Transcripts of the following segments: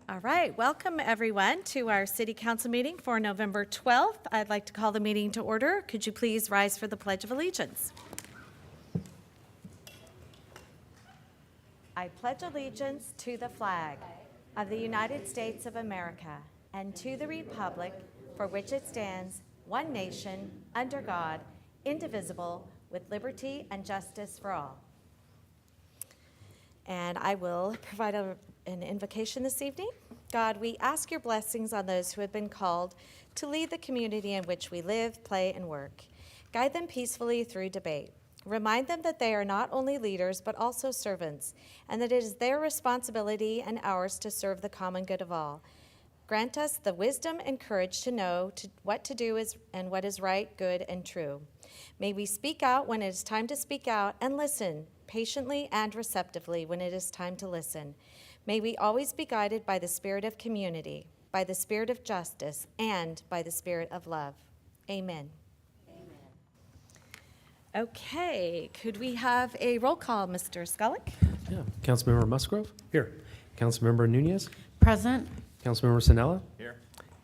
All right, welcome everyone to our City Council meeting for November 12th. I'd like to call the meeting to order. Could you please rise for the Pledge of Allegiance? I pledge allegiance to the flag of the United States of America and to the republic for which it stands, one nation, under God, indivisible, with liberty and justice for all. And I will provide an invocation this evening. God, we ask your blessings on those who have been called to lead the community in which we live, play, and work. Guide them peacefully through debate. Remind them that they are not only leaders, but also servants, and that it is their responsibility and ours to serve the common good of all. Grant us the wisdom and courage to know what to do and what is right, good, and true. May we speak out when it is time to speak out, and listen patiently and receptively when it is time to listen. May we always be guided by the spirit of community, by the spirit of justice, and by the spirit of love. Amen. Amen. Okay, could we have a roll call, Mr. Skullick? Yeah. Councilmember Musgrove? Here. Councilmember Nunez? Present. Councilmember Sinella? Here.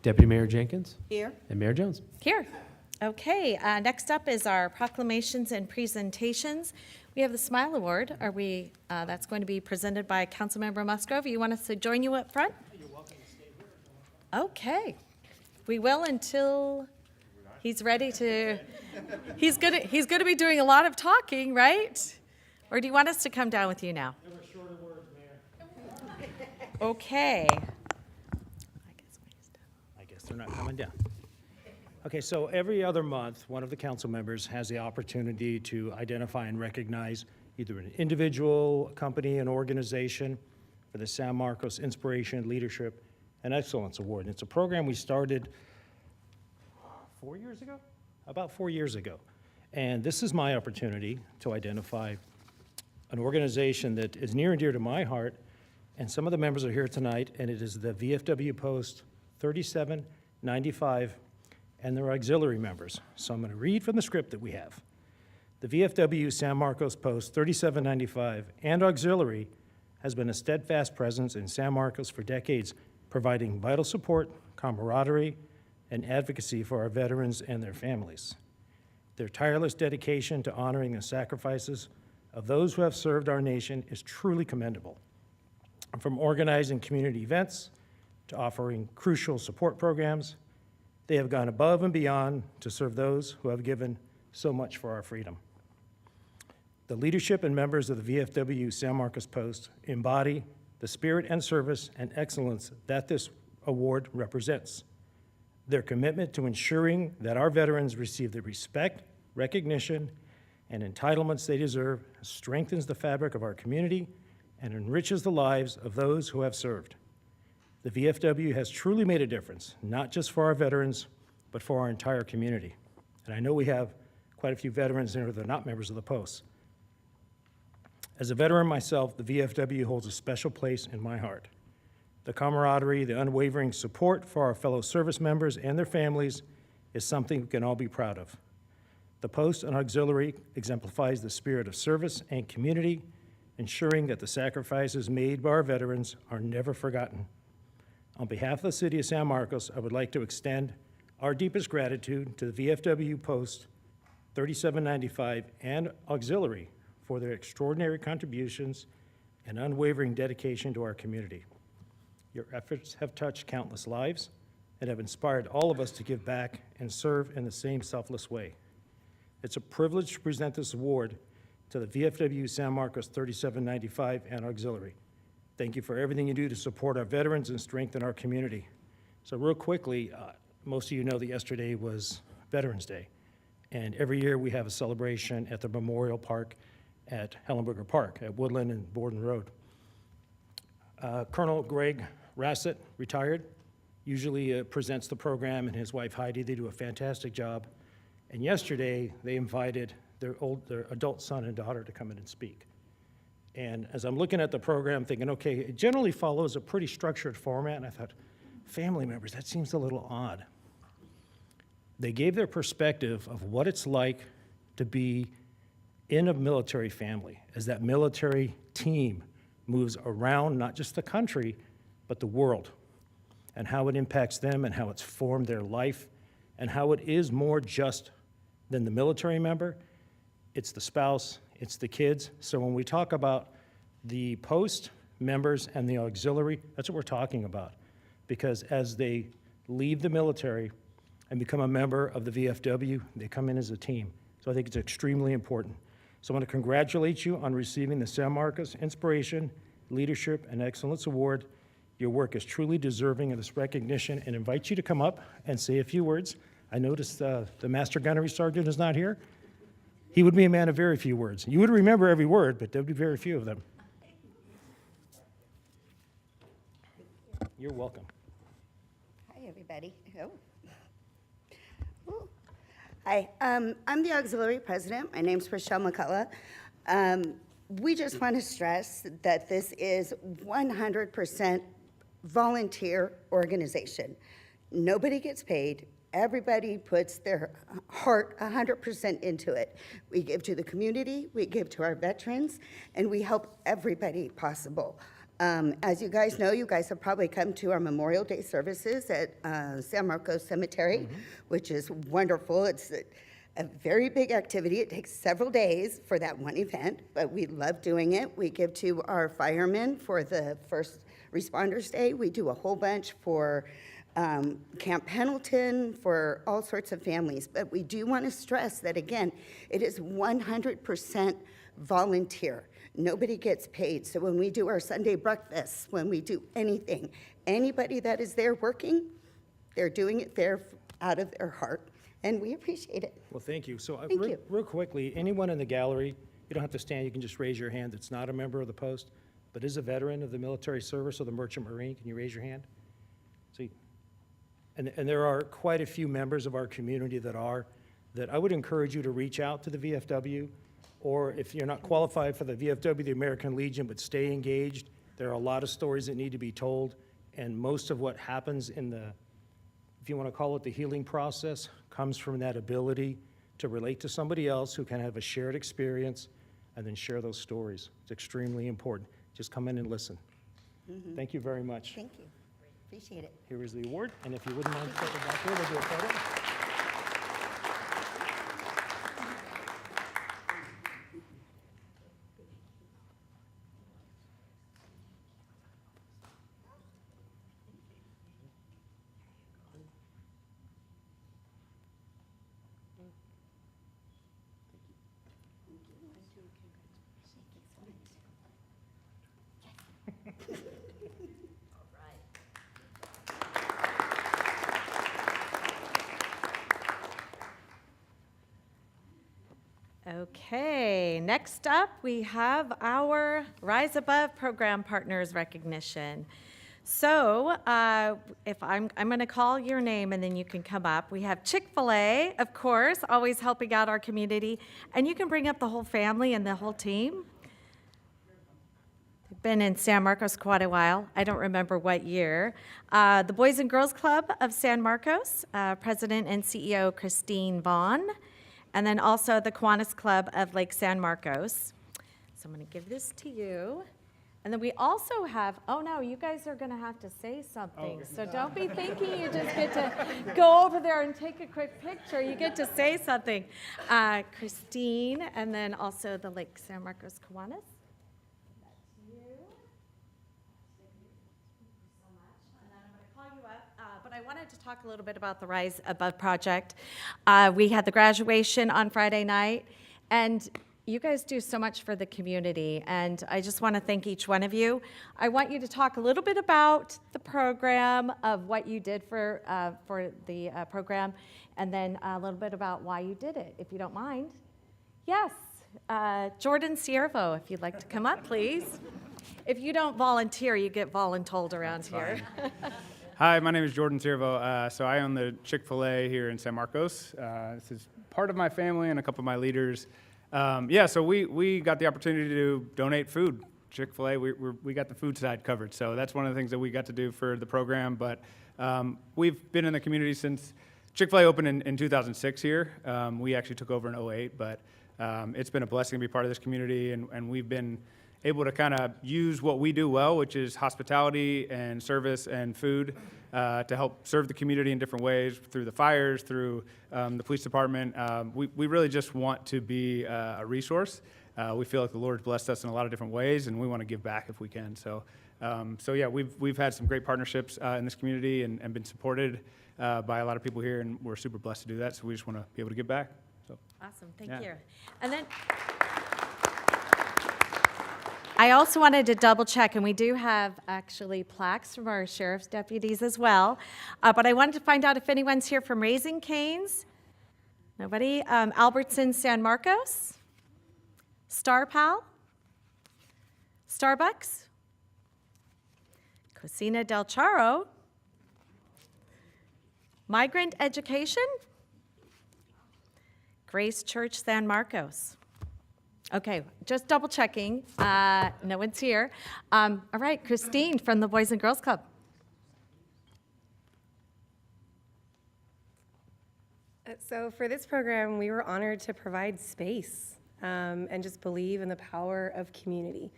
Deputy Mayor Jenkins? Here. And Mayor Jones? Here. Okay, next up is our proclamations and presentations. We have the Smile Award. That's going to be presented by Councilmember Musgrove. You want us to join you up front? You're welcome to stay here. Okay. We will until he's ready to. He's gonna be doing a lot of talking, right? Or do you want us to come down with you now? There were shorter words, Mayor. Okay. I guess they're not coming down. Okay, so every other month, one of the council members has the opportunity to identify and recognize either an individual, a company, an organization for the San Marcos Inspiration, Leadership, and Excellence Award. And it's a program we started 4 years ago? About 4 years ago. And this is my opportunity to identify an organization that is near and dear to my heart, and some of the members are here tonight, and it is the VFW Post 3795 and their auxiliary members. So I'm going to read from the script that we have. The VFW San Marcos Post 3795 and auxiliary has been a steadfast presence in San Marcos for decades, providing vital support, camaraderie, and advocacy for our veterans and their families. Their tireless dedication to honoring the sacrifices of those who have served our nation is truly commendable. From organizing community events to offering crucial support programs, they have gone above and beyond to serve those who have given so much for our freedom. The leadership and members of the VFW San Marcos Post embody the spirit and service and excellence that this award represents. Their commitment to ensuring that our veterans receive the respect, recognition, and entitlements they deserve strengthens the fabric of our community and enriches the lives of those who have served. The VFW has truly made a difference, not just for our veterans, but for our entire community. And I know we have quite a few veterans there that are not members of the Post. As a veteran myself, the VFW holds a special place in my heart. The camaraderie, the unwavering support for our fellow service members and their families is something we can all be proud of. The Post and Auxiliary exemplifies the spirit of service and community, ensuring that the sacrifices made by our veterans are never forgotten. On behalf of the City of San Marcos, I would like to extend our deepest gratitude to the VFW Post 3795 and Auxiliary for their extraordinary contributions and unwavering dedication to our community. Your efforts have touched countless lives and have inspired all of us to give back and serve in the same selfless way. It's a privilege to present this award to the VFW San Marcos 3795 and Auxiliary. Thank you for everything you do to support our veterans and strengthen our community. So real quickly, most of you know that yesterday was Veterans Day. And every year we have a celebration at the Memorial Park at Hellenberger Park at Woodland and Borden Road. Colonel Greg Rassett, retired, usually presents the program, and his wife Heidi, they do a fantastic job. And yesterday, they invited their adult son and daughter to come in and speak. And as I'm looking at the program, thinking, okay, it generally follows a pretty structured format, and I thought, family members, that seems a little odd. They gave their perspective of what it's like to be in a military family, as that military team moves around not just the country, but the world, and how it impacts them and how it's formed their life, and how it is more just than the military member. It's the spouse, it's the kids. So when we talk about the Post members and the Auxiliary, that's what we're talking about. Because as they leave the military and become a member of the VFW, they come in as a team. So I think it's extremely important. So I want to congratulate you on receiving the San Marcos Inspiration, Leadership, and Excellence Award. Your work is truly deserving of this recognition, and invite you to come up and say a few words. I noticed the Master Gunnery Sergeant is not here. He would be a man of very few words. You would remember every word, but there would be very few of them. You're welcome. Hi, everybody. Oh. Ooh. Hi, I'm the Auxiliary President. My name's Rochelle McCullough. We just want to stress that this is 100% volunteer organization. Nobody gets paid. Everybody puts their heart 100% into it. We give to the community, we give to our veterans, and we help everybody possible. As you guys know, you guys have probably come to our Memorial Day services at San Marcos Cemetery, which is wonderful. It's a very big activity. It takes several days for that one event, but we love doing it. We give to our firemen for the First Responders Day. We do a whole bunch for Camp Pendleton, for all sorts of families. But we do want to stress that, again, it is 100% volunteer. Nobody gets paid. So when we do our Sunday breakfasts, when we do anything, anybody that is there working, they're doing it there out of their heart, and we appreciate it. Well, thank you. So Thank you. real quickly, anyone in the gallery, you don't have to stand, you can just raise your hand that's not a member of the Post, but is a veteran of the military service or the Merchant Marine. Can you raise your hand? See, and there are quite a few members of our community that I would encourage you to reach out to the VFW, or if you're not qualified for the VFW, the American Legion, but stay engaged. There are a lot of stories that need to be told, and most of what happens in the, if you want to call it the healing process, comes from that ability to relate to somebody else who can have a shared experience and then share those stories. It's extremely important. just come in and listen. Thank you very much. Thank you. Appreciate it. Here is the award, and if you wouldn't mind stepping back here, we'll do a photo. Okay, next up, we have our Rise Above Program Partners recognition. So if I'm going to call your name and then you can come up. We have Chick-fil-A, of course, always helping out our community. And you can bring up the whole family and the whole team. They've been in San Marcos quite a while. I don't remember what year. The Boys and Girls Club of San Marcos, President and CEO Christine Vaughn. And then also the Kiwanis Club of Lake San Marcos. So I'm going to give this to you. And then we also have, oh no, you guys are going to have to say something. So don't be thinking you just get to go over there and take a quick picture. You get to say something. Christine, and then also the Lake San Marcos Kiwanis. That's you. Thank you so much. And then I'm going to call you up. But I wanted to talk a little bit about the Rise Above project. We had the graduation on Friday night, and you guys do so much for the community, and I just want to thank each one of you. I want you to talk a little bit about the program, of what you did for the program, and then a little bit about why you did it, if you don't mind. Yes, Jordan Ciervo, if you'd like to come up, please. If you don't volunteer, you get voluntold around here. Hi, my name is Jordan Ciervo. So I own the Chick-fil-A here in San Marcos. This is part of my family and a couple of my leaders. So we got the opportunity to donate food. Chick-fil-A, we got the food side covered. So that's one of the things that we got to do for the program. But we've been in the community since Chick-fil-A opened in 2006 here. We actually took over in 2008, but it's been a blessing to be part of this community, and we've been able to kind of use what we do well, which is hospitality and service and food, to help serve the community in different ways, through the fires, through the police department. We really just want to be a resource. We feel like the Lord's blessed us in a lot of different ways, and we want to give back if we can. So yeah, we've had some great partnerships in this community and been supported by a lot of people here, and we're super blessed to do that. So we just want to be able to give back. So Awesome, thank Yeah. you. And then I also wanted to double check, and we do have actually plaques from our sheriff's deputies as well, but I wanted to find out if anyone's here from Raising Cane's. Nobody? Albertson San Marcos? Star Pal? Starbucks? Cocina del Charo? Migrant Education? Grace Church San Marcos. Okay, just double checking. No one's here. All right, Christine from the Boys and Girls Club. So for this program, we were honored to provide space and just believe in the power of community.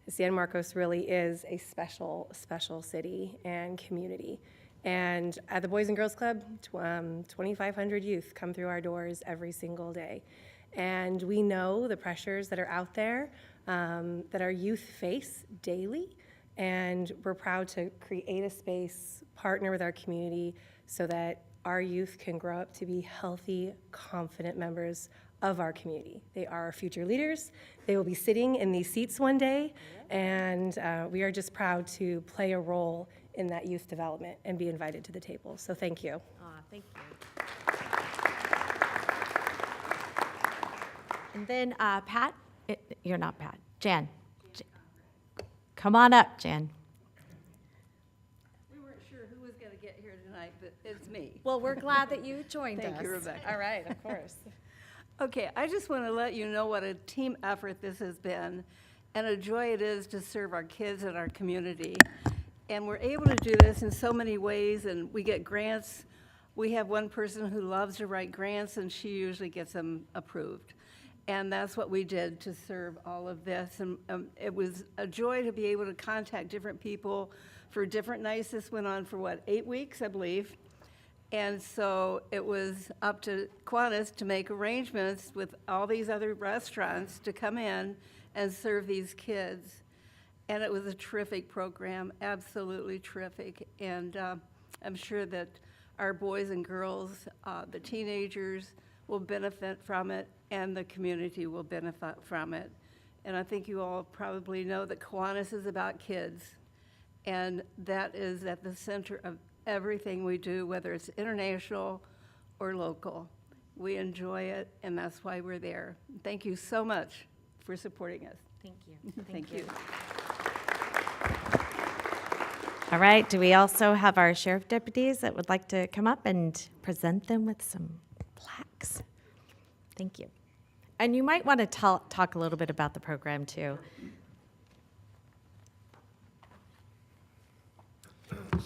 San Marcos really is a special, special city and community. And at the Boys and Girls Club, 2,500 youth come through our doors every single day. And we know the pressures that are out there that our youth face daily. And we're proud to create a space, partner with our community so that our youth can grow up to be healthy, confident members of our community. They are our future leaders. They will be sitting in these seats one day. And we are just proud to play a role in that youth development and be invited to the table. So thank you. Thank you. And then Pat, you're not Pat, Jan. Come on up, Jan. We weren't sure who was going to get here tonight, but it's me. Well, we're glad that you joined us. Thank you, Rebecca. All right, of course. Okay, I just want to let you know what a team effort this has been and a joy it is to serve our kids and our community. And we're able to do this in so many ways, and we get grants. We have one person who loves to write grants, and she usually gets them approved. And that's what we did to serve all of this. And it was a joy to be able to contact different people for different nights. This went on for, what, 8 weeks, I believe. And so it was up to Kiwanis to make arrangements with all these other restaurants to come in and serve these kids. And it was a terrific program, absolutely terrific. And I'm sure that our boys and girls, the teenagers, will benefit from it, and the community will benefit from it. And I think you all probably know that Kiwanis is about kids, and that is at the center of everything we do, whether it's international or local. We enjoy it, and that's why we're there. Thank you so much for supporting us. Thank you. Thank you. All right, do we also have our sheriff deputies that would like to come up and present them with some plaques? Thank you. And you might want to talk a little bit about the program, too.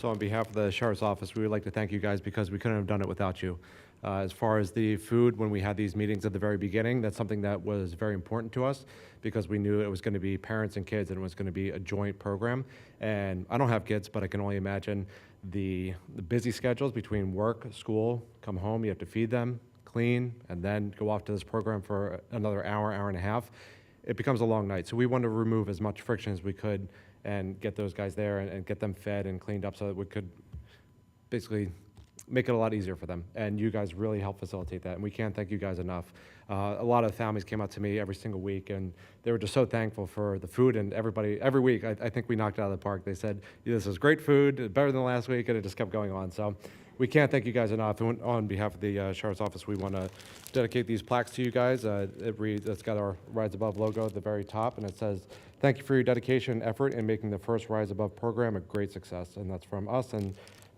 So on behalf of the Sheriff's Office, we would like to thank you guys because we couldn't have done it without you. As far as the food, when we had these meetings at the very beginning, that's something that was very important to us because we knew it was going to be parents and kids and it was going to be a joint program. And I don't have kids, but I can only imagine the busy schedules between work, school, come home, you have to feed them, clean, and then go off to this program for another hour, hour and a half. It becomes a long night. So we wanted to remove as much friction as we could and get those guys there and get them fed and cleaned up so that we could basically make it a lot easier for them. And you guys really help facilitate that, and we can't thank you guys enough. A lot of families came out to me every single week, and they were just so thankful for the food, and everybody, every week, I think we knocked it out of the park. They said, this is great food, better than last week, and it just kept going on. So we can't thank you guys enough. And on behalf of the Sheriff's Office, we want to dedicate these plaques to you guys. It's got our Rise Above logo at the very top, and it says, thank you for your dedication and effort in making the first Rise Above program a great success. And that's from us, and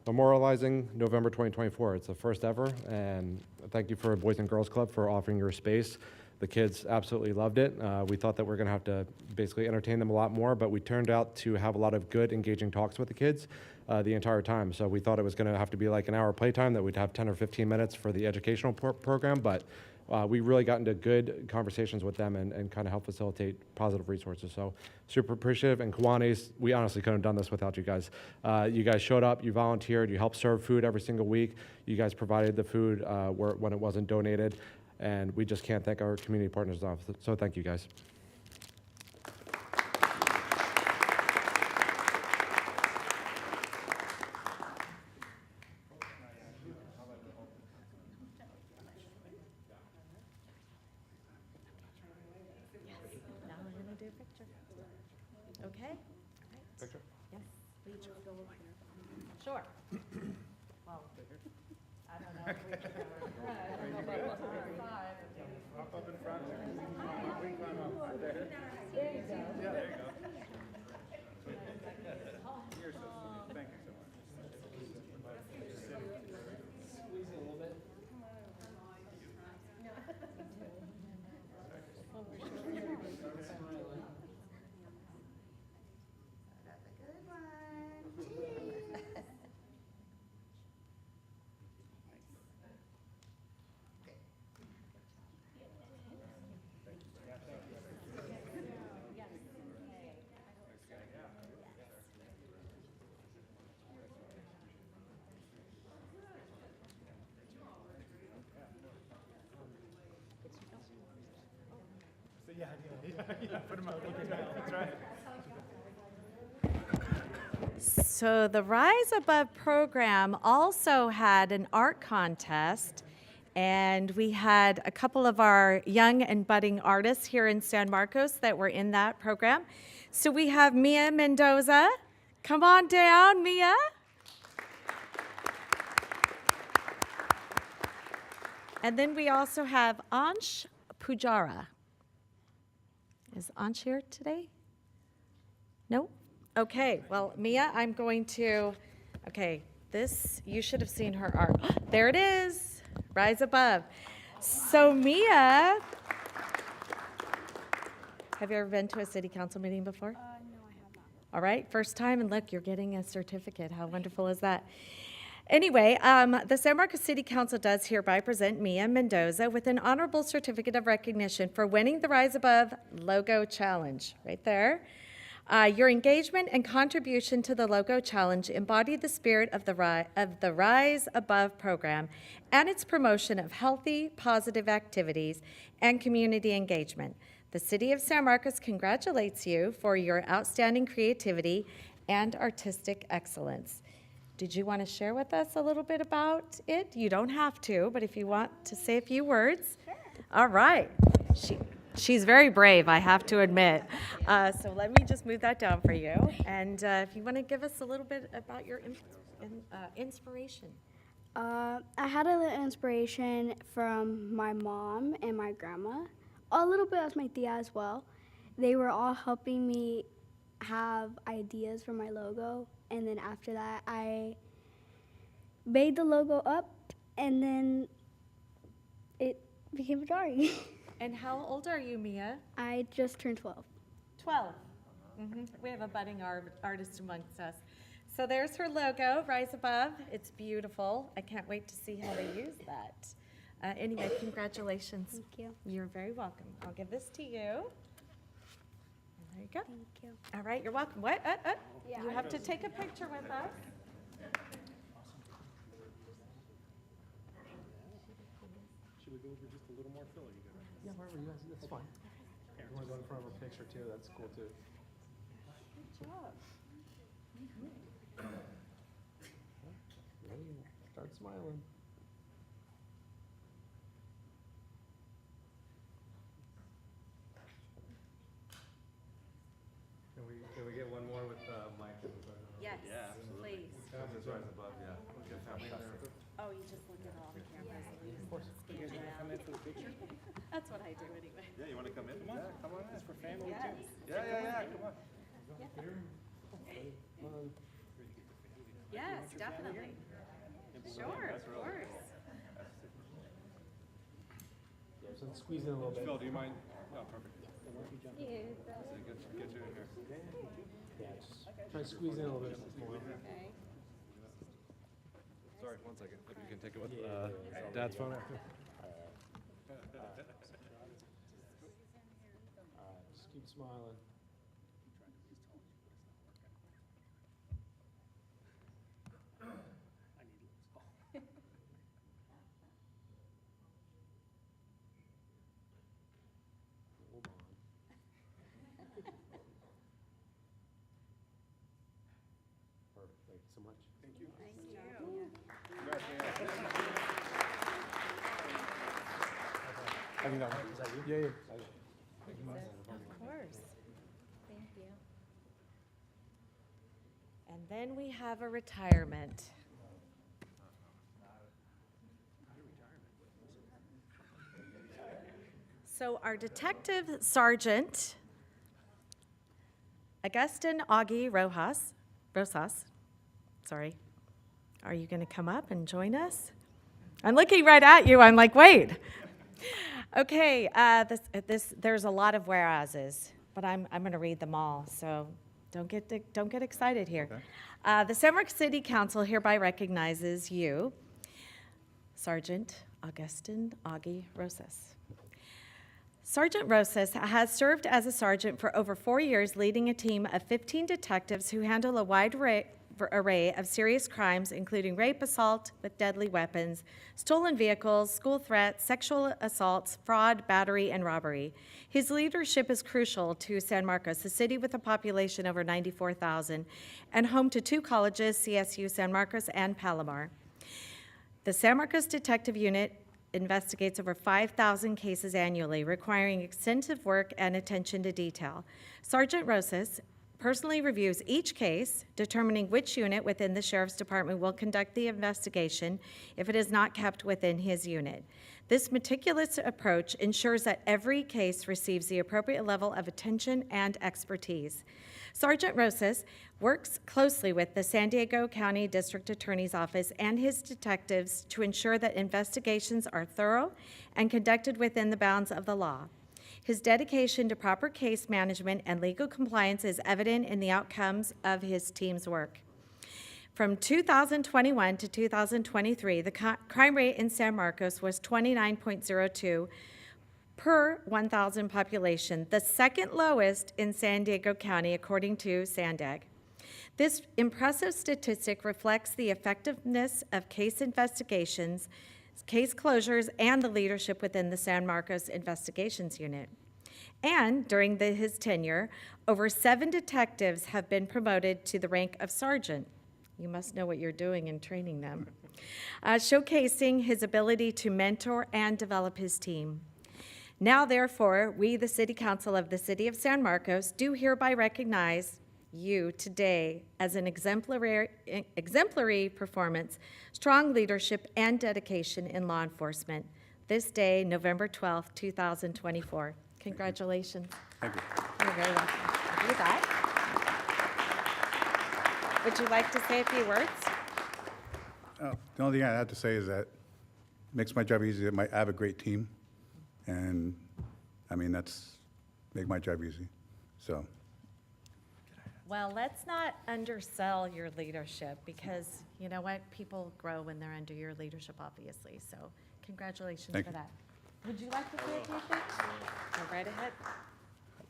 memorializing November 2024. It's the first ever, and thank you for Boys and Girls Club for offering your space. The kids absolutely loved it. We thought that we're going to have to basically entertain them a lot more, but we turned out to have a lot of good, engaging talks with the kids the entire time. So we thought it was going to have to be like an hour playtime, that we'd have 10 or 15 minutes for the educational program, but we really got into good conversations with them and kind of help facilitate positive resources. So super appreciative. And Kiwanis, we honestly couldn't have done this without you guys. You guys showed up, you volunteered, you helped serve food every single week. You guys provided the food when it wasn't donated. And we just can't thank our community partners enough. So thank you guys. Now we're going to do a picture. Okay? Picture? Yes, please. Sure. Well, I don't know if we can go right. I don't know about what's on the side. Hop up in front. We can climb up there. There you go. Yeah, there you go. You're so sweet. Thank you so much. That's a good one. Cheese. Yeah, put them up. That's right. So the Rise Above program also had an art contest, and we had a couple of our young and budding artists here in San Marcos that were in that program. So we have Mia Mendoza. Come on down, Mia. And then we also have Ansh Pujara. Is Ansh here today? No? Okay, well, Mia, I'm going to, okay, this, you should have seen her art. There it is, Rise Above. So Mia, have you ever been to a city council meeting before? No, I have not. All right, first time, and look, you're getting a certificate. How wonderful is that? Anyway, the San Marcos City Council does hereby present Mia Mendoza with an honorable certificate of recognition for winning the Rise Above Logo Challenge, right there. Your engagement and contribution to the Logo Challenge embody the spirit of the Rise Above program and its promotion of healthy, positive activities and community engagement. The City of San Marcos congratulates you for your outstanding creativity and artistic excellence. Did you want to share with us a little bit about it? You don't have to, but if you want to say a few words. Sure. All right. She's very brave, I have to admit. So let me just move that down for you. And if you want to give us a little bit about your inspiration. I had a little inspiration from my mom and my grandma. A little bit of my tia as well. They were all helping me have ideas for my logo. And then after that, I made the logo up, and then it became a drawing. And how old are you, Mia? I just turned 12. 12. We have a budding artist amongst us. So there's her logo, Rise Above. It's beautiful. I can't wait to see how they use that. Anyway, congratulations. Thank you. You're very welcome. I'll give this to you. There you go. Thank you. All right, you're welcome. What? Yeah. You have to take a picture with us. Should we go over just a little more, Phil? Yeah, wherever you guys, that's fine. You want to go in front of a picture too? That's cool too. Good job. Ready? Start smiling. Can we get one more with Mike? Yes, please. Rise Above, yeah. Oh, you just look at all the cameras. Of course. That's what I do anyway. Yeah, you want to come in? Yeah, come on in. It's for family Yes. Yeah, come on. Yes, definitely. Sure, of course. Yeah, so squeeze in a little bit. Phil, do you mind? Oh, perfect. Yeah. Get you in here. Yeah, just try to squeeze in a little bit more. Sorry, one second. If you can take it with Yeah. Dad's phone after. All right, just keep smiling. Hold on. Perfect. Thank you so much. Thank you. I think that one. Is that you? Yeah. Of course. Thank you. And then we have a retirement. So our Detective Sergeant, Augustin Augie Rosas, sorry, are you going to come up and join us? I'm looking right at you. I'm like, wait. Okay, there's a lot of whereases, but I'm going to read them all, so don't get excited here. Okay. The San Marcos City Council hereby recognizes you, Sergeant Augustin Augie Rosas. Sergeant Rosas has served as a sergeant for over 4 years, leading a team of 15 detectives who handle a wide array of serious crimes, including rape, assault with deadly weapons, stolen vehicles, school threats, sexual assaults, fraud, battery, and robbery. His leadership is crucial to San Marcos, a city with a population over 94,000 and home to 2 colleges, CSU San Marcos and Palomar. The San Marcos Detective Unit investigates over 5,000 cases annually, requiring extensive work and attention to detail. Sergeant Rosas personally reviews each case, determining which unit within the Sheriff's Department will conduct the investigation if it is not kept within his unit. This meticulous approach ensures that every case receives the appropriate level of attention and expertise. Sergeant Rosas works closely with the San Diego County District Attorney's Office and his detectives to ensure that investigations are thorough and conducted within the bounds of the law. His dedication to proper case management and legal compliance is evident in the outcomes of his team's work. From 2021 to 2023, the crime rate in San Marcos was 29.02 per 1,000 population, the second lowest in San Diego County, according to SANDAG. This impressive statistic reflects the effectiveness of case investigations, case closures, and the leadership within the San Marcos Investigations Unit. And during his tenure, over 7 detectives have been promoted to the rank of sergeant. You must know what you're doing in training them. Showcasing his ability to mentor and develop his team. Now, therefore, we, the City Council of the City of San Marcos, do hereby recognize you today as an exemplary performance, strong leadership, and dedication in law enforcement. This day, November 12th, 2024. Congratulations. Thank you. You're very welcome. You got? Would you like to say a few words? The only thing I have to say is that it makes my job easy. I have a great team, and I mean, that's make my job easy. So, Well, let's not undersell your leadership because you know what? People grow when they're under your leadership, obviously. So congratulations Thank for you. that. Would you like to say a few things? Go right ahead.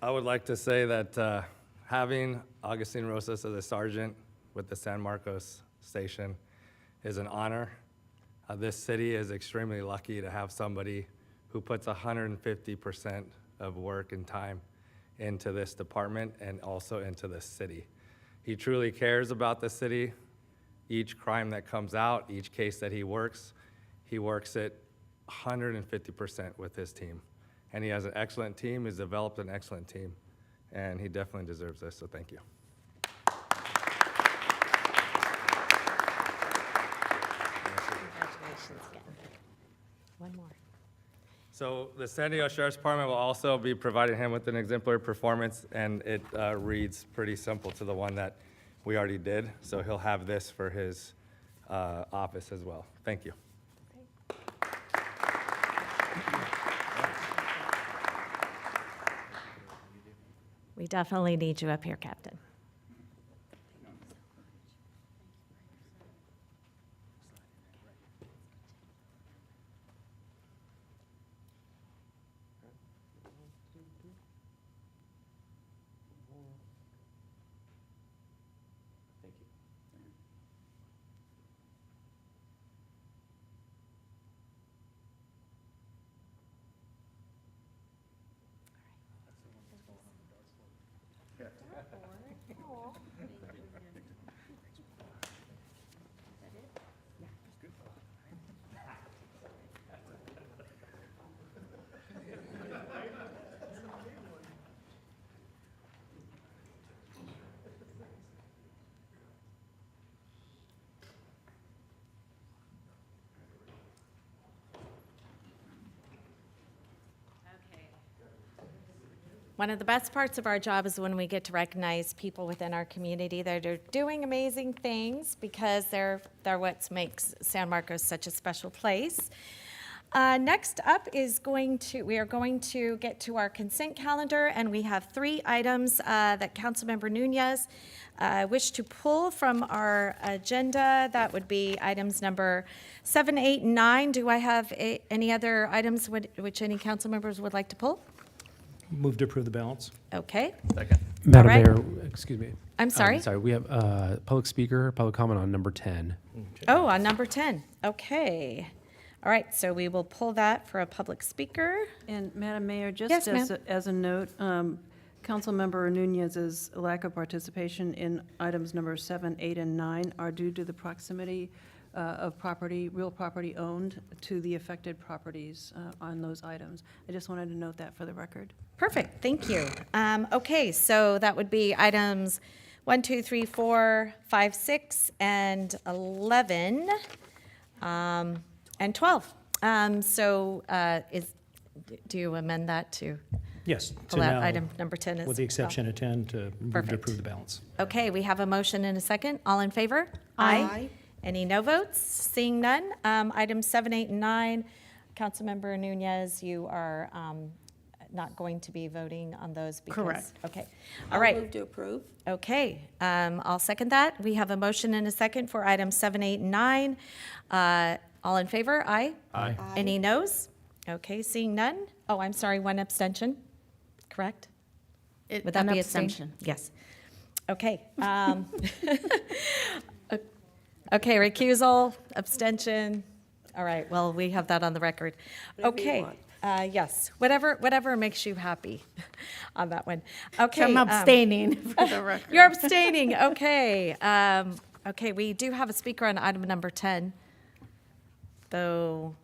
I would like to say that having Augustine Rosas as a sergeant with the San Marcos station is an honor. This city is extremely lucky to have somebody who puts 150% of work and time into this department and also into this city. He truly cares about the city. Each crime that comes out, each case that he works it 150% with his team. And he has an excellent team, he's developed an excellent team, and he definitely deserves this, so thank you. Congratulations again. One more. So the San Diego Sheriff's Department will also be providing him with an exemplary performance, and it reads pretty simple to the one that we already did. So he'll have this for his office as well. Thank you. We definitely need you up here, Captain. One of the best parts of our job is when we get to recognize people within our community that are doing amazing things because they're what makes San Marcos such a special place. Next up is we are going to get to our consent calendar, and we have 3 items that Councilmember Nunez wish to pull from our agenda. That would be items number 7, 8, and 9. Do I have any other items which any council members would like to pull? Move to approve the balance. Okay. Second. Madam right. Mayor, excuse me. I'm sorry? Sorry, we have public speaker, public comment on number 10. Oh, on number 10. Okay. All right, so we will pull that for a public speaker. And Madam Mayor, Yes, just ma'am. as a note, Councilmember Nunez's lack of participation in items number 7, 8, and 9 are due to the proximity of property, real property owned to the affected properties on those items. I just wanted to note that for the record. Perfect, thank you. Okay, so that would be items 1, 2, 3, 4, 5, 6, and 11, and 12. Do you amend that to Yes. pull to out now, item number 10 as with the well? exception of 10, to move to Perfect. approve the balance. Okay, we have a motion and a second. All in favor? Aye. Any no votes? Seeing none. Items 7, 8, and 9. Councilmember Nunez, you are not going to be voting on those because? Correct. Okay, all right. Move to approve. Okay, I'll second that. We have a motion and a second for items 7, 8, and 9. All in favor? Aye? Aye. Any noes? Okay, seeing none. Oh, I'm sorry, one abstention, correct? Would that An be abstention. Yes. Okay. Okay, recusal, abstention. All right, well, we have that on the record. Whatever you Okay, want. yes, whatever makes you happy on that one. Okay. I'm abstaining for the record. You're abstaining, okay. Okay, we do have a speaker on item number 10, though,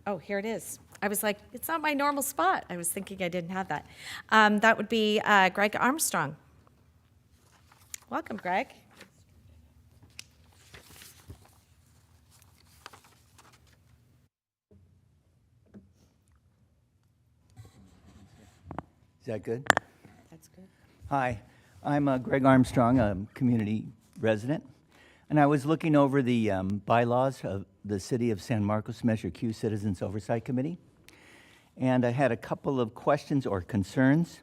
oh, here it is. I was like, it's not my normal spot. I was thinking I didn't have that. That would be Greg Armstrong. Welcome, Greg. Is that good? That's good. Hi, I'm Greg Armstrong, a community resident, and I was looking over the bylaws of the City of San Marcos Measure Q Citizens Oversight Committee, and I had a couple of questions or concerns.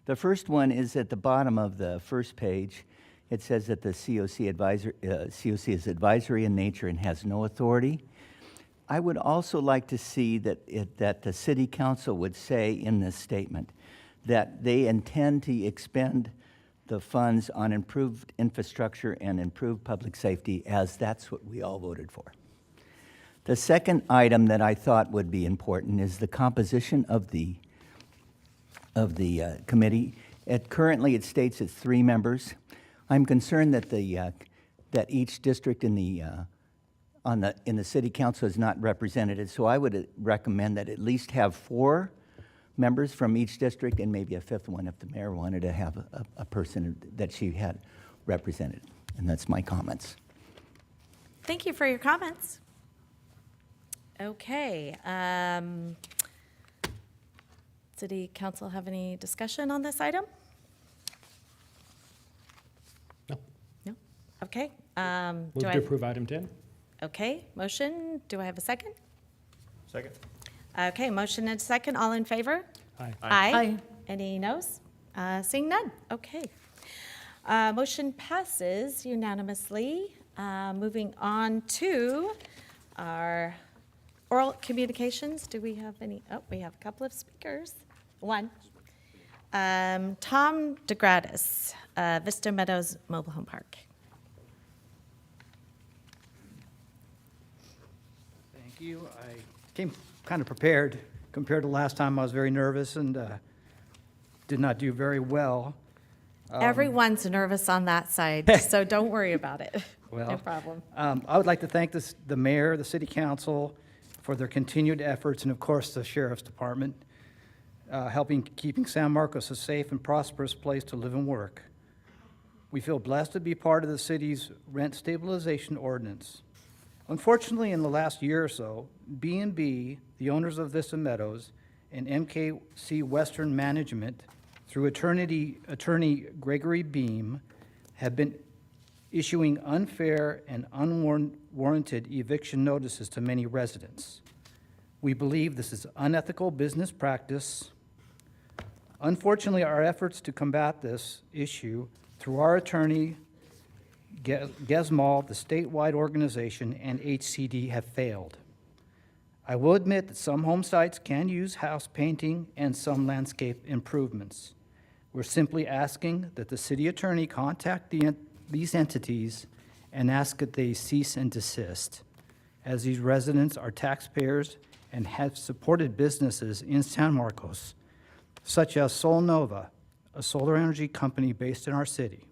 The first one is at the bottom of the first page. It says that the COC is advisory in nature and has no authority. I would also like to see that the City Council would say in this statement that they intend to expend the funds on improved infrastructure and improved public safety, as that's what we all voted for. The second item that I thought would be important is the composition of the committee. Currently, it states it's 3 members. I'm concerned that that each district in the city council is not represented, so I would recommend that at least have 4 members from each district and maybe a 5th one if the mayor wanted to have a person that she had represented. And that's my comments. Thank you for your comments. Okay. City Council have any discussion on this item? No. No? Okay. Move Do to I? approve item 10. Okay, motion. Do I have a second? Second. Okay, motion and a second. All in favor? Aye. Aye. Any noes? Seeing none. Okay. Motion passes unanimously. Moving on to our oral communications. Do we have any? Oh, we have a couple of speakers. One. Tom DeGratis, Vista Meadows Mobile Home Park. Thank you. I came kind of prepared. Compared to last time, I was very nervous and did not do very well. Everyone's nervous on that side, so don't worry about it. Well, No problem. I would like to thank the mayor, the city council for their continued efforts, and of course, the sheriff's department, keeping San Marcos a safe and prosperous place to live and work. We feel blessed to be part of the city's rent stabilization ordinance. Unfortunately, in the last year or so, B&B, the owners of Vista Meadows, and MKC Western Management, through attorney Gregory Beam, have been issuing unfair and unwarranted eviction notices to many residents. We believe this is unethical business practice. Unfortunately, our efforts to combat this issue through our attorney, GESMAL, the statewide organization, and HCD have failed. I will admit that some home sites can use house painting and some landscape improvements. We're simply asking that the city attorney contact these entities and ask that they cease and desist, as these residents are taxpayers and have supported businesses in San Marcos, such as Sol Nova, a solar energy company based in our city.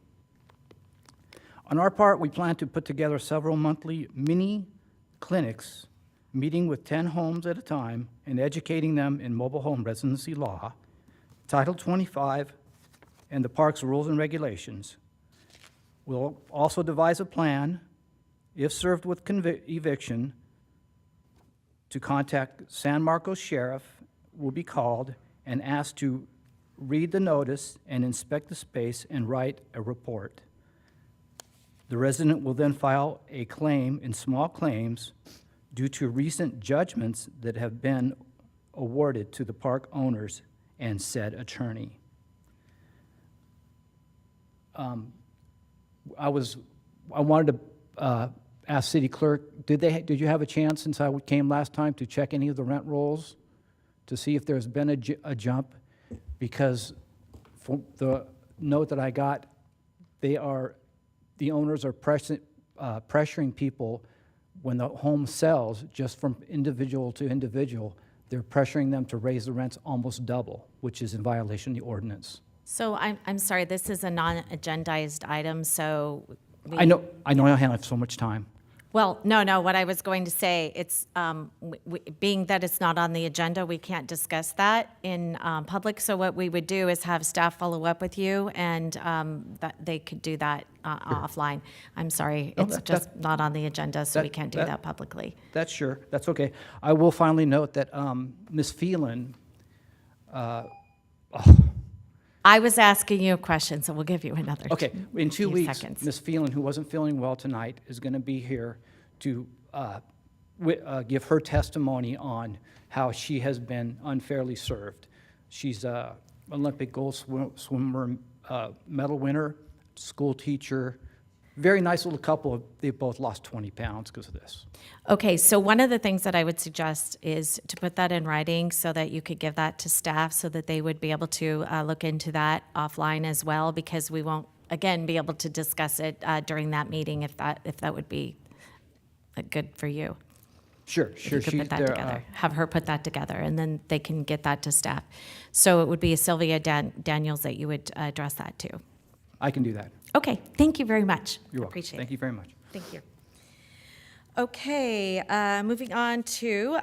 On our part, we plan to put together several monthly mini clinics, meeting with 10 homes at a time and educating them in mobile home residency law, Title 25, and the park's rules and regulations. We'll also devise a plan, if served with eviction, to contact San Marcos Sheriff, will be called and asked to read the notice and inspect the space and write a report. The resident will then file a claim in small claims due to recent judgments that have been awarded to the park owners and said attorney. I wanted to ask City Clerk, did you have a chance since I came last time to check any of the rent rolls to see if there's been a jump? Because from the note that I got, the owners are pressuring people when the home sells, just from individual to individual, they're pressuring them to raise the rents almost double, which is in violation of the ordinance. So I'm sorry, this is a non-agendized item, so. I know I have so much time. Well, no, what I was going to say, it's, being that it's not on the agenda, we can't discuss that in public. So what we would do is have staff follow up with you, and that they could do that offline. I'm sorry, it's just not on the agenda, so we can't do that publicly. That's okay. I will finally note that Ms. Phelan, I was asking you a question, so we'll give you another. okay, in 2 few weeks, seconds. Ms. Phelan, who wasn't feeling well tonight, is going to be here to give her testimony on how she has been unfairly served. She's an Olympic gold swimmer, medal winner, school teacher, very nice little couple. They both lost 20 pounds because of this. Okay, so one of the things that I would suggest is to put that in writing so that you could give that to staff so that they would be able to look into that offline as well, because we won't, again, be able to discuss it during that meeting if that would be good for you. Sure. If you could put that together. Have her put that together, and then they can get that to staff. So it would be Sylvia Daniels that you would address that to. I can do that. Okay, thank you very much. You're welcome. Appreciate it. Thank you very much. Thank you. Okay, moving on to,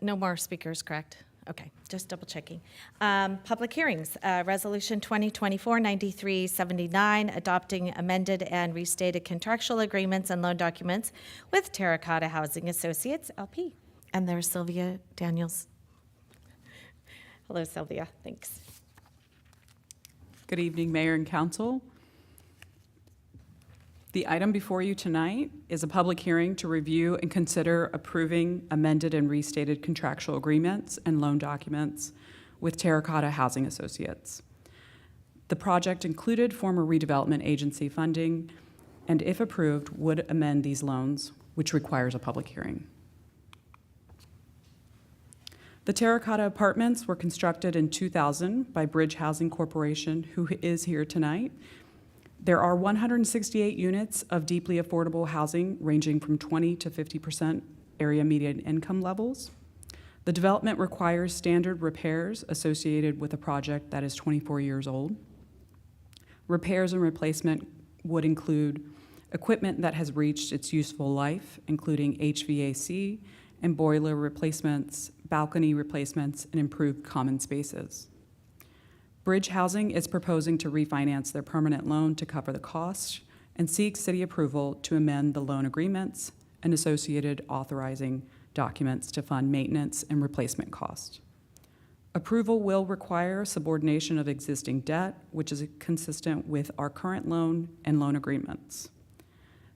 no more speakers, correct? Okay, just double checking. Public hearings, Resolution 2024-9379, adopting amended and restated contractual agreements and loan documents with Terracotta Housing Associates, LP. And there's Sylvia Daniels. Hello, Sylvia, thanks. Good evening, Mayor and Council. The item before you tonight is a public hearing to review and consider approving amended and restated contractual agreements and loan documents with Terracotta Housing Associates. The project included former redevelopment agency funding, and if approved, would amend these loans, which requires a public hearing. The Terracotta Apartments were constructed in 2000 by Bridge Housing Corporation, who is here tonight. There are 168 units of deeply affordable housing ranging from 20 to 50% area median income levels. The development requires standard repairs associated with a project that is 24 years old. Repairs and replacement would include equipment that has reached its useful life, including HVAC and boiler replacements, balcony replacements, and improved common spaces. Bridge Housing is proposing to refinance their permanent loan to cover the cost and seek city approval to amend the loan agreements and associated authorizing documents to fund maintenance and replacement costs. Approval will require subordination of existing debt, which is consistent with our current loan and loan agreements.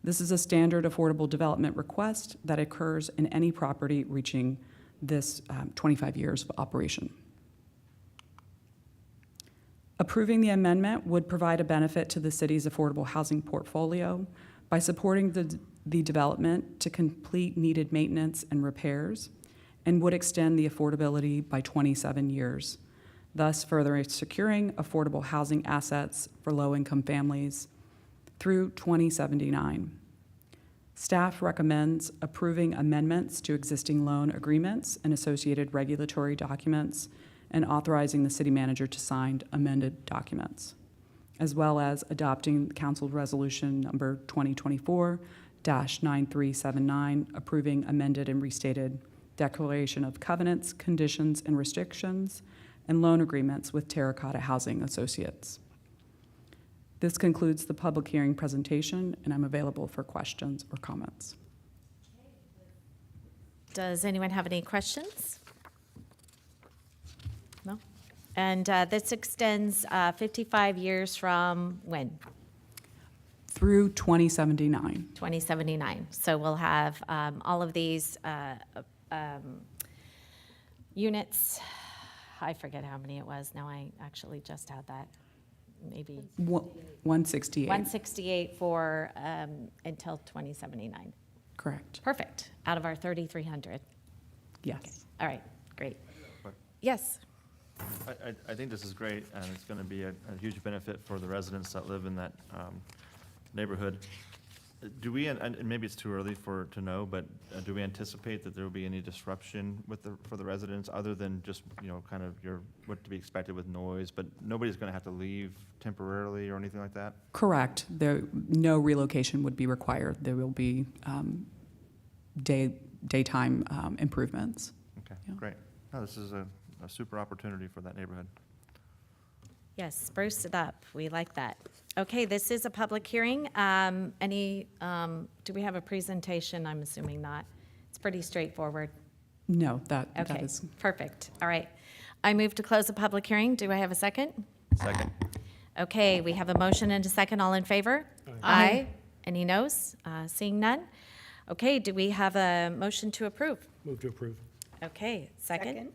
This is a standard affordable development request that occurs in any property reaching this 25 years of operation. Approving the amendment would provide a benefit to the city's affordable housing portfolio by supporting the development to complete needed maintenance and repairs, and would extend the affordability by 27 years, thus further securing affordable housing assets for low-income families through 2079. Staff recommends approving amendments to existing loan agreements and associated regulatory documents, and authorizing the city manager to sign amended documents, as well as adopting Council Resolution number 2024-9379, approving amended and restated declaration of covenants, conditions, and restrictions, and loan agreements with Terracotta Housing Associates. This concludes the public hearing presentation, and I'm available for questions or comments. Does anyone have any questions? No? And this extends 55 years from when? Through 2079. 2079. So we'll have all of these units I forget how many it was. Now I actually just had that, maybe 168. 168 for, until 2079. Correct. Perfect, out of our 3,300. Yes. All right, great. Yes, I think this is great, and it's going to be a huge benefit for the residents that live in that neighborhood. Do we, and maybe it's too early to know, but do we anticipate that there will be any disruption for the residents, other than just, kind of what to be expected with noise, but nobody's going to have to leave temporarily or anything like that? Correct. No relocation would be required. There will be daytime improvements. Okay, great. No, this is a super opportunity for that neighborhood. yes, spruce it up. We like that. Okay, this is a public hearing. Do we have a presentation? I'm assuming not. It's pretty straightforward. No, that Okay, is. perfect. All right. I move to close the public hearing. Do I have a second? Second. Okay, we have a motion and a second. All in favor? Aye. Any noes? Seeing none? Okay, do we have a motion to approve? Move to approve. Okay, second?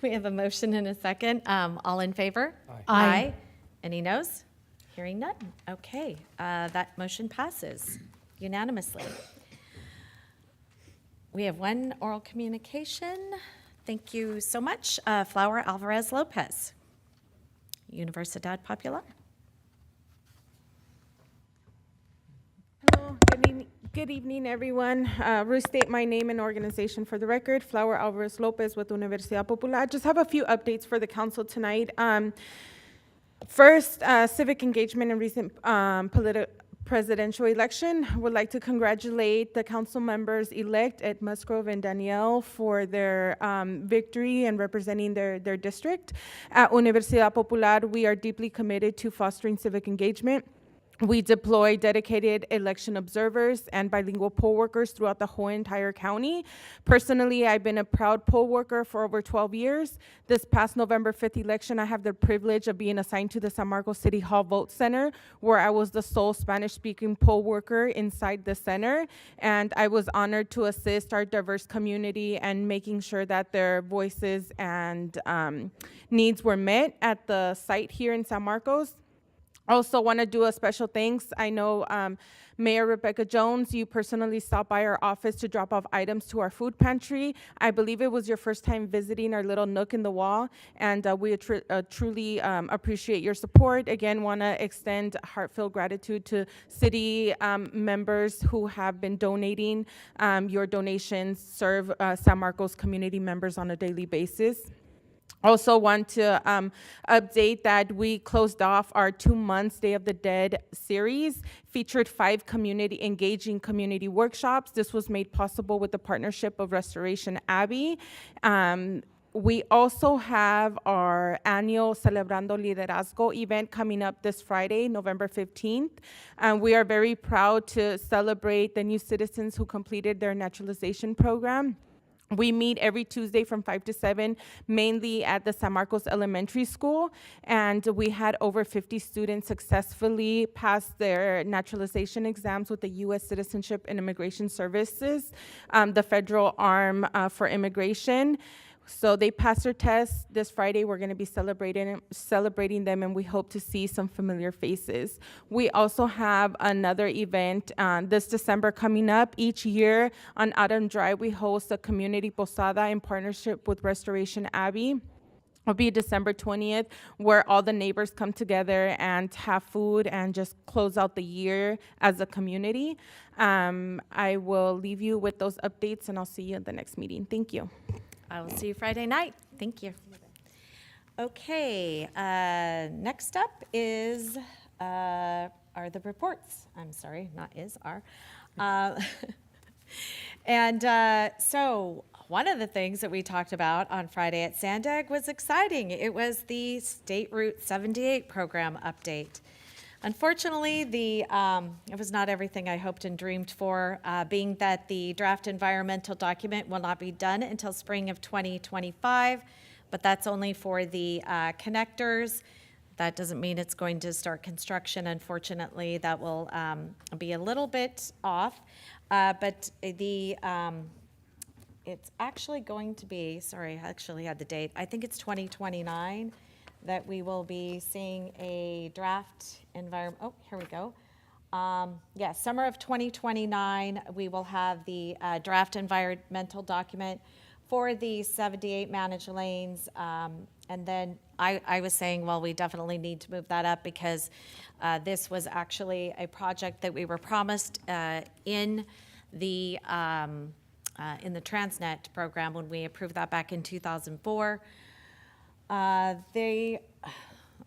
We have a motion and a second. All in favor? Aye. Any noes? Hearing none. Okay, that motion passes unanimously. We have one oral communication. Thank you so much. Flower Alvarez Lopez, Universidad Popular. Hello, good evening, everyone. Restate my name and organization for the record. Flower Alvarez Lopez with Universidad Popular. I just have a few updates for the council tonight. First, civic engagement in recent presidential election. Would like to congratulate the council members-elect Ed Musgrove and Danielle for their victory and representing their district. At Universidad Popular, we are deeply committed to fostering civic engagement. We deploy dedicated election observers and bilingual poll workers throughout the whole entire county. Personally, I've been a proud poll worker for over 12 years. This past November 5th election, I have the privilege of being assigned to the San Marcos City Hall Vote Center, where I was the sole Spanish-speaking poll worker inside the center. And I was honored to assist our diverse community and making sure that their voices and needs were met at the site here in San Marcos. Also want to do a special thanks. I know Mayor Rebecca Jones, you personally stopped by our office to drop off items to our food pantry. I believe it was your first time visiting our little nook in the wall, and we truly appreciate your support. Again, want to extend heartfelt gratitude to city members who have been donating. Your donations serve San Marcos community members on a daily basis. Also want to update that we closed off our 2 months Day of the Dead series, featured 5 engaging community workshops. This was made possible with the partnership of Restoration Abbey. We also have our annual Celebrando Liderazgo event coming up this Friday, November 15th. We are very proud to celebrate the new citizens who completed their naturalization program. We meet every Tuesday from 5 to 7, mainly at the San Marcos Elementary School, and we had over 50 students successfully pass their naturalization exams with the U.S. Citizenship and Immigration Services, the federal arm for immigration. So they passed their tests. This Friday, we're going to be celebrating them, and we hope to see some familiar faces. We also have another event this December coming up. Each year on Autumn Drive, we host a community posada in partnership with Restoration Abbey. It'll be December 20th, where all the neighbors come together and have food and just close out the year as a community. I will leave you with those updates, and I'll see you at the next meeting. Thank you. I will see you Friday night. Thank you. Okay, next up are the reports. I'm sorry, not is, are. So one of the things that we talked about on Friday at Sandag was exciting. It was the State Route 78 program update. Unfortunately, it was not everything I hoped and dreamed for, being that the draft environmental document will not be done until spring of 2025, but that's only for the connectors. That doesn't mean it's going to start construction. Unfortunately, that will be a little bit off, but the it's actually going to be, sorry, I actually had the date, I think it's 2029 that we will be seeing a draft oh, here we go. Yeah, summer of 2029, we will have the draft environmental document for the 78 managed lanes. And then I was saying, well, we definitely need to move that up because this was actually a project that we were promised in the Transnet program when we approved that back in 2004.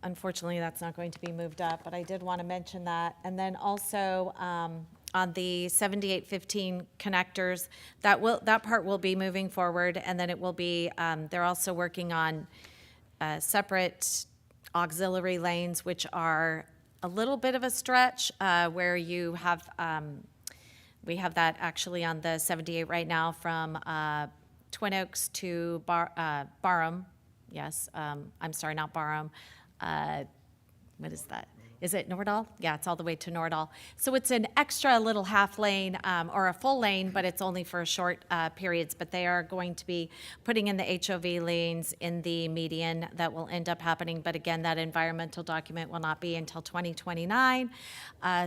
Unfortunately, that's not going to be moved up, but I did want to mention that. And then also on the 7815 connectors, that part will be moving forward, and then it will be, they're also working on separate auxiliary lanes, which are a little bit of a stretch, where you have, we have that actually on the 78 right now from Twin Oaks to Barham. Yes, I'm sorry, not Barham. What is that? Is it Nordahl? Yeah, it's all the way to Nordahl. So it's an extra little half lane or a full lane, but it's only for short periods. But they are going to be putting in the HOV lanes in the median that will end up happening. But again, that environmental document will not be until 2029.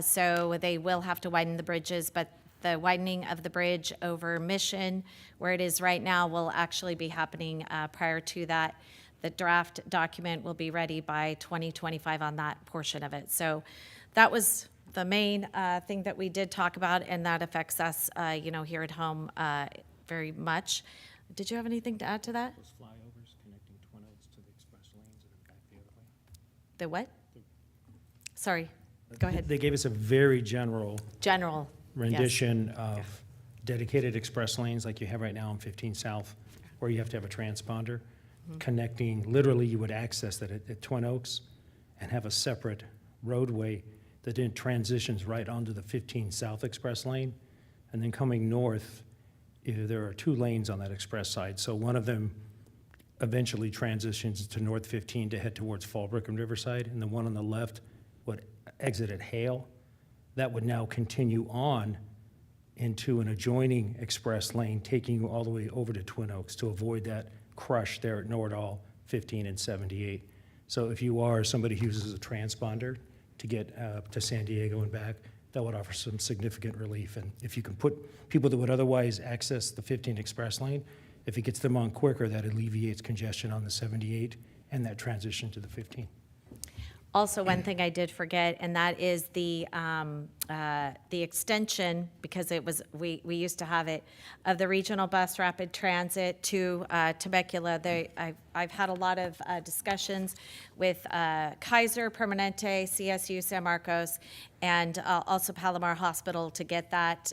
So they will have to widen the bridges, but the widening of the bridge over Mission, where it is right now, will actually be happening prior to that. The draft document will be ready by 2025 on that portion of it. So that was the main thing that we did talk about, and that affects us, here at home very much. Did you have anything to add to that? Those flyovers connecting Twin Oaks to the express lanes and back the other way. The what? Sorry, go ahead. They gave us a very general General. rendition of dedicated express lanes like you have right now on 15 South, where you have to have a transponder connecting, literally you would access that at Twin Oaks and have a separate roadway that then transitions right onto the 15 South express lane. And then coming north, there are 2 lanes on that express side. So one of them eventually transitions to North 15 to head towards Fallbrook and Riverside, and the one on the left would exit at Hale. That would now continue on into an adjoining express lane, taking you all the way over to Twin Oaks to avoid that crush there at Nordahl, 15 and 78. So if you are somebody who uses a transponder to get to San Diego and back, that would offer some significant relief. And if you can put people that would otherwise access the 15 express lane, if it gets them on quicker, that alleviates congestion on the 78 and that transition to the 15. Also, one thing I did forget, and that is the extension, because it was, we used to have it, of the regional bus rapid transit to Temecula. I've had a lot of discussions with Kaiser Permanente, CSU San Marcos, and also Palomar Hospital to get that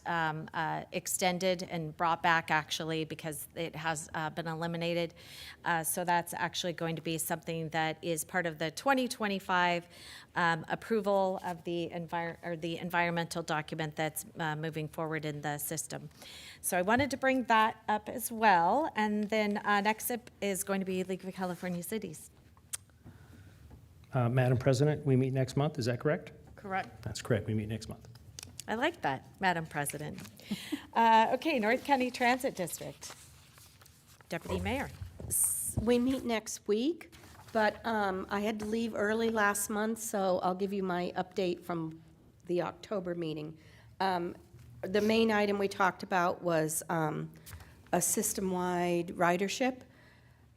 extended and brought back, actually, because it has been eliminated. So that's actually going to be something that is part of the 2025 approval of the environmental document that's moving forward in the system. So I wanted to bring that up as well. And then next up is going to be League of California Cities. Madam President, we meet next month, is that correct? Correct. That's correct, we meet next month. I like that, Madam President. Okay, North County Transit District. Deputy Mayor. We meet next week, but I had to leave early last month, so I'll give you my update from the October meeting. The main item we talked about was a system-wide ridership,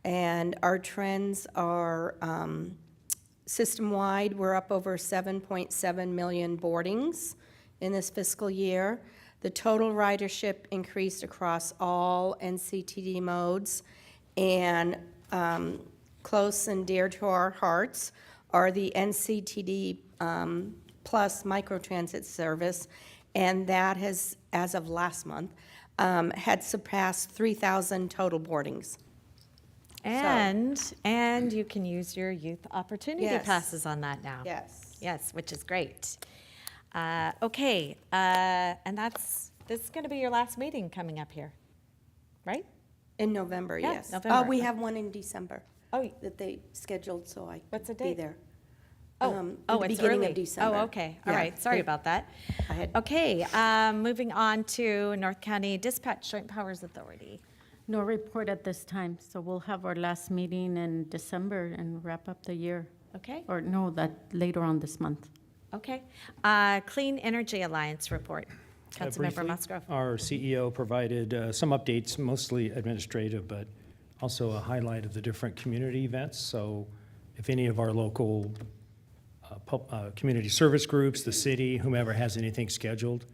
and our trends are system-wide, we're up over 7.7 million boardings in this fiscal year. The total ridership increased across all NCTD modes, and close and dear to our hearts are the NCTD Plus microtransit service, and that has, as of last month, had surpassed 3,000 total boardings. And you can use your youth opportunity Yes. passes on that now. Yes. Yes, which is great. Okay, and this is going to be your last meeting coming up here, right? In November, Yeah, yes. November. We have one in December. Oh. That they scheduled, so I What's the could be date? there. Oh, the it's beginning early. of December. Oh, okay, all Yeah. right, sorry Yeah. about that. I had- Okay, moving on to North County Dispatch Joint Powers Authority. No report at this time, so we'll have our last meeting in December and wrap up the year. Okay. Or no, that later on this month. Okay. Clean Energy Alliance report. Councilmember Briefly, Musgrove. Our CEO provided some updates, mostly administrative, but also a highlight of the different community events. So if any of our local community service groups, the city, whomever has anything scheduled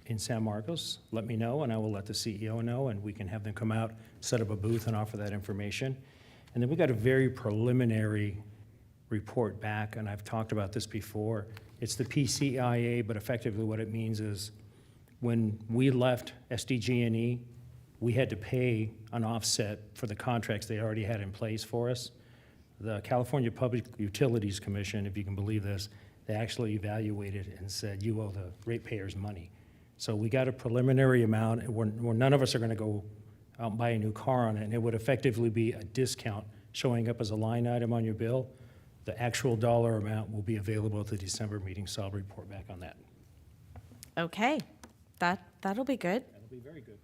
in San Marcos, let me know, and I will let the CEO know, and we can have them come out, set up a booth, and offer that information. And then we got a very preliminary report back, and I've talked about this before. It's the PCIA, but effectively what it means is when we left SDG&E, we had to pay an offset for the contracts they already had in place for us. The California Public Utilities Commission, if you can believe this, they actually evaluated and said, you owe the ratepayers money. So we got a preliminary amount where none of us are going to go out and buy a new car on it, and it would effectively be a discount showing up as a line item on your bill. The actual dollar amount will be available at the December meeting, so I'll report back on that. Okay. That'll be good. That'll be very good.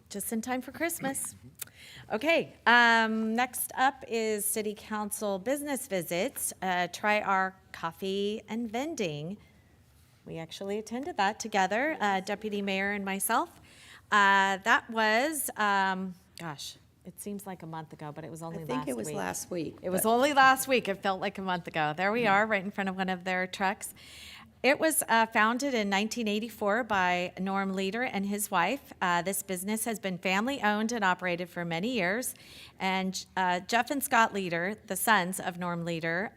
Just in time for Christmas. Okay, next up is City Council business visits. Try our coffee and vending. We actually attended that together, Deputy Mayor and myself. That was, gosh, it seems like a month ago, but it was only last week. I think it was last week. It was only last week. It felt like a month ago. There we are, right in front of one of their trucks. It was founded in 1984 by Norm Leader and his wife. This business has been family-owned and operated for many years. And Jeff and Scott Leader, the sons of Norm Leader,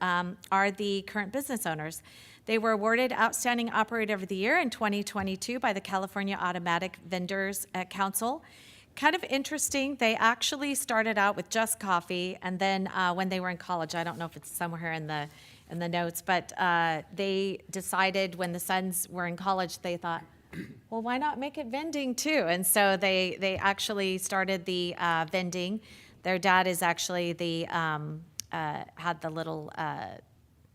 are the current business owners. They were awarded Outstanding Operator of the Year in 2022 by the California Automatic Vendors Council. Kind of interesting, they actually started out with just coffee, and then when they were in college, I don't know if it's somewhere in the notes, but they decided when the sons were in college, they thought, well, why not make it vending too? And so they actually started the vending. Their dad is actually had the little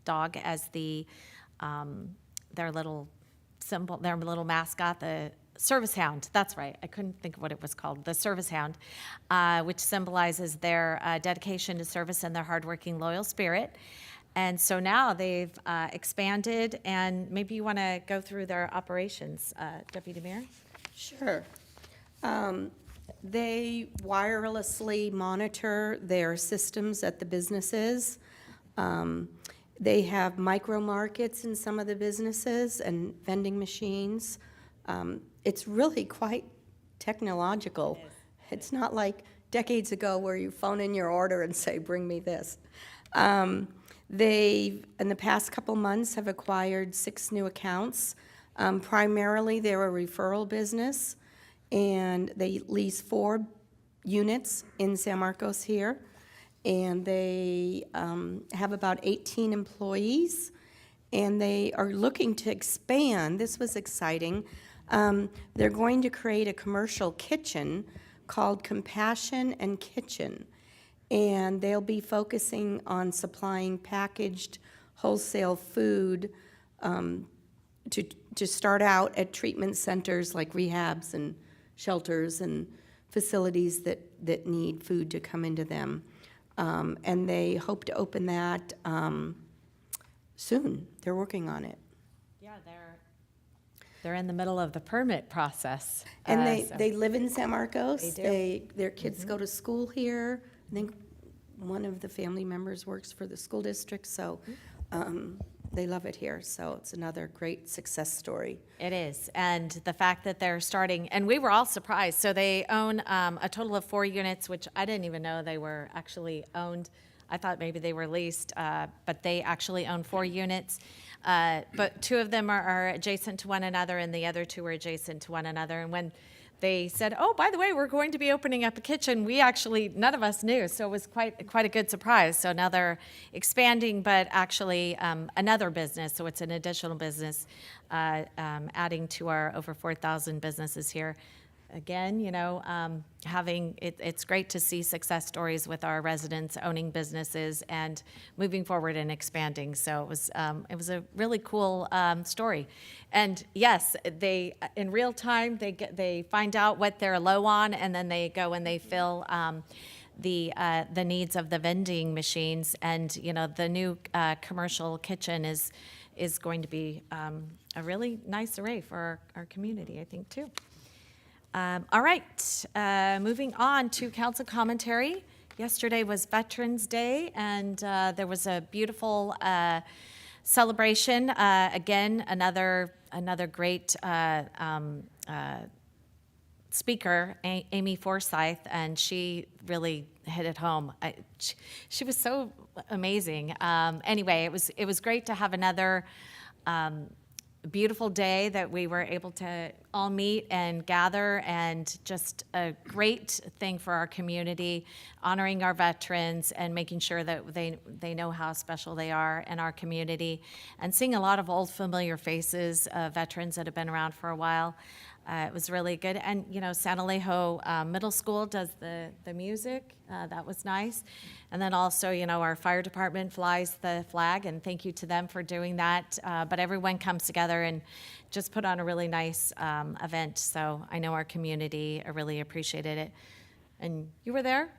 dog as their little symbol, their little mascot, the service hound. That's right. I couldn't think of what it was called. The service hound, which symbolizes their dedication to service and their hardworking, loyal spirit. And so now they've expanded, and maybe you want to go through their operations, Deputy Mayor? Sure. They wirelessly monitor their systems at the businesses. They have micro markets in some of the businesses and vending machines. It's really quite technological. It's not like decades ago where you phone in your order and say, bring me this. They, in the past couple months, have acquired 6 new accounts. Primarily, they're a referral business, and they lease 4 units in San Marcos here, and they have about 18 employees, and they are looking to expand. This was exciting. They're going to create a commercial kitchen called Compassion and Kitchen. And they'll be focusing on supplying packaged wholesale food to start out at treatment centers like rehabs and shelters and facilities that need food to come into them. And they hope to open that soon. They're working on it. Yeah, they're in the middle of the permit process. And so- they live in San Marcos. They do. Their kids go to school here. I think one of the family members works for the school district, so they love it here. So it's another great success story. It is, and the fact that they're starting, and we were all surprised. So they own a total of 4 units, which I didn't even know they were actually owned. I thought maybe they were leased, but they actually own 4 units. But 2 of them are adjacent to one another, and the other 2 are adjacent to one another. And when they said, oh, by the way, we're going to be opening up a kitchen, none of us knew, so it was quite a good surprise. So now they're expanding, but actually another business, so it's an additional business, adding to our over 4,000 businesses here. again, it's great to see success stories with our residents owning businesses and moving forward and expanding. So it was a really cool story. And yes, they in real time they find out what they're low on, and then they go and they fill the needs of the vending machines. And the new commercial kitchen is going to be a really nice array for our community, I think, too. All right, moving on to council commentary. Yesterday was Veterans Day, and there was a beautiful celebration. Again, another great speaker, Amy Forsyth, and she really hit it home. She was so amazing. Anyway, it was great to have another beautiful day that we were able to all meet and gather, and just a great thing for our community, honoring our veterans and making sure that they know how special they are in our community, and seeing a lot of old familiar faces, veterans that have been around for a while. It was really good. And, San Alejo Middle School does the music. That was nice. And then also, our fire department flies the flag, and thank you to them for doing that. But everyone comes together and just put on a really nice event. So I know our community really appreciated it. And you were there?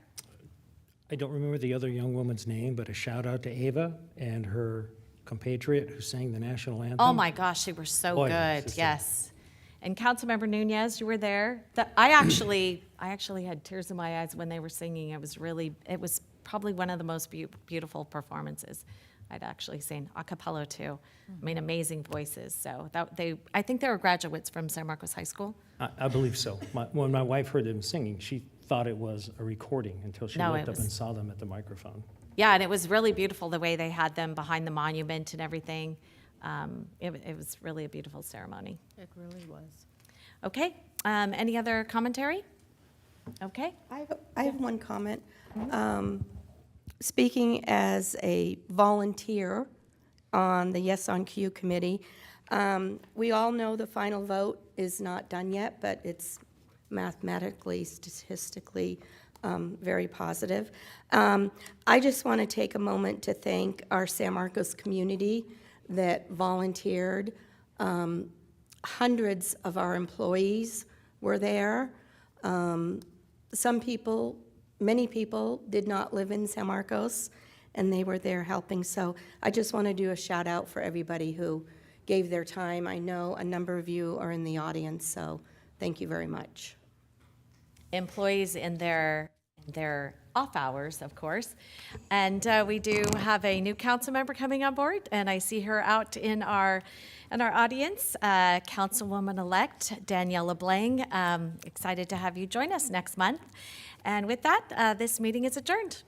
I don't remember the other young woman's name, but a shout out to Ava and her compatriot who sang the national anthem. Oh my gosh, they were so Boy, good. Yes. And Councilmember Nunez, you were there. I actually had tears in my eyes when they were singing. It was probably one of the most beautiful performances I'd actually seen. A cappella too. I mean, amazing voices. So I think they were graduates from San Marcos High School. I believe so. When my wife heard them singing, she thought it was a recording until she looked up and saw them at the microphone. Yeah, and it was really beautiful the way they had them behind the monument and everything. It was really a beautiful ceremony. It really was. Okay, any other commentary? Okay. I have one comment. Speaking as a volunteer on the Yes on Q committee, we all know the final vote is not done yet, but it's mathematically, statistically very positive. I just want to take a moment to thank our San Marcos community that volunteered. Hundreds of our employees were there. Many people did not live in San Marcos, and they were there helping. So I just want to do a shout out for everybody who gave their time. I know a number of you are in the audience, so thank you very much. Employees in their off hours, of course. And we do have a new council member coming on board, and I see her out in our audience, Councilwoman-elect Danielle LeBlanc. Excited to have you join us next month. And with that, this meeting is adjourned.